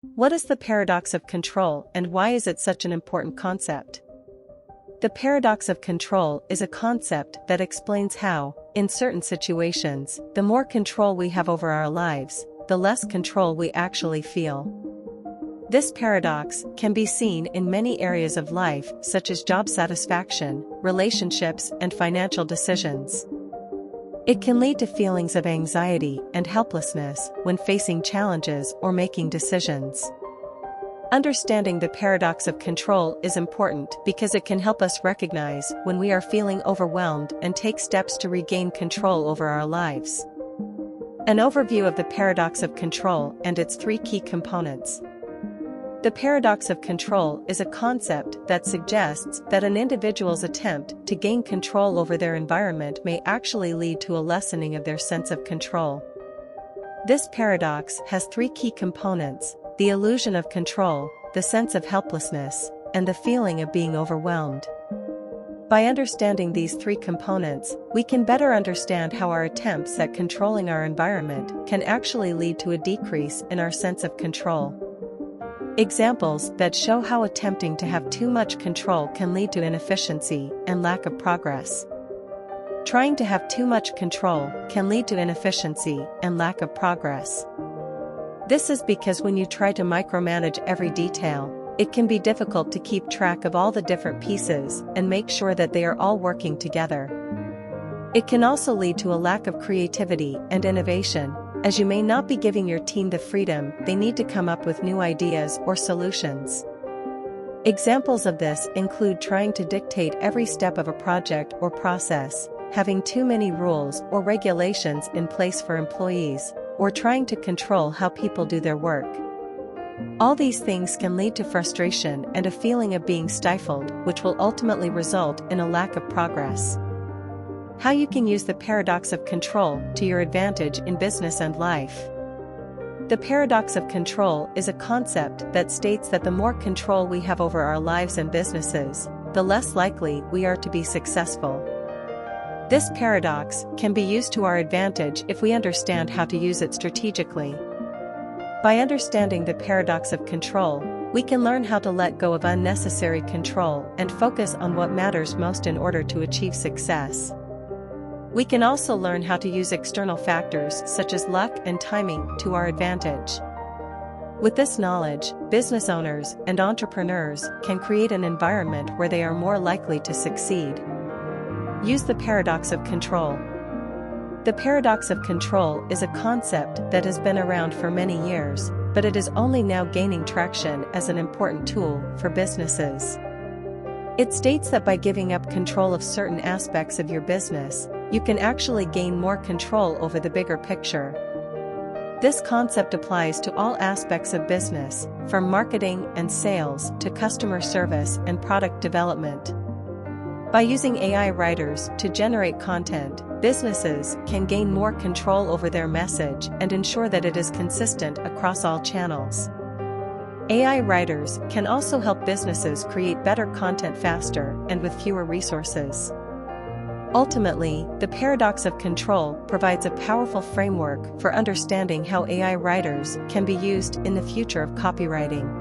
What is the paradox of control and why is it such an important concept? The paradox of control is a concept that explains how, in certain situations, the more control we have over our lives, the less control we actually feel. This paradox can be seen in many areas of life, such as job satisfaction, relationships, and financial decisions. It can lead to feelings of anxiety and helplessness when facing challenges or making decisions. Understanding the paradox of control is important because it can help us recognize when we are feeling overwhelmed and take steps to regain control over our lives. An overview of the paradox of control and its three key components. The paradox of control is a concept that suggests that an individual's attempt to gain control over their environment may actually lead to a lessening of their sense of control. This paradox has three key components: the illusion of control, the sense of helplessness, and the feeling of being overwhelmed. By understanding these three components, we can better understand how our attempts at controlling our environment can actually lead to a decrease in our sense of control. Examples that show how attempting to have too much control can lead to inefficiency and lack of progress. Trying to have too much control can lead to inefficiency and lack of progress. This is because when you try to micromanage every detail, it can be difficult to keep track of all the different pieces and make sure that they are all working together. It can also lead to a lack of creativity and innovation, as you may not be giving your team the freedom they need to come up with new ideas or solutions. Examples of this include trying to dictate every step of a project or process, having too many rules or regulations in place for employees, or trying to control how people do their work. All these things can lead to frustration and a feeling of being stifled, which will ultimately result in a lack of progress. How you can use the paradox of control to your advantage in business and life. The paradox of control is a concept that states that the more control we have over our lives and businesses, the less likely we are to be successful. This paradox can be used to our advantage if we understand how to use it strategically. By understanding the paradox of control, we can learn how to let go of unnecessary control and focus on what matters most in order to achieve success. We can also learn how to use external factors such as luck and timing to our advantage. With this knowledge, business owners and entrepreneurs can create an environment where they are more likely to succeed. Use the paradox of control. The paradox of control is a concept that has been around for many years, but it is only now gaining traction as an important tool for businesses. It states that by giving up control of certain aspects of your business, you can actually gain more control over the bigger picture. This concept applies to all aspects of business, from marketing and sales to customer service and product development. By using AI writers to generate content, businesses can gain more control over their message and ensure that it is consistent across all channels. AI writers can also help businesses create better content faster and with fewer resources. Ultimately, the paradox of control provides a powerful framework for understanding how AI writers can be used in the future of copywriting.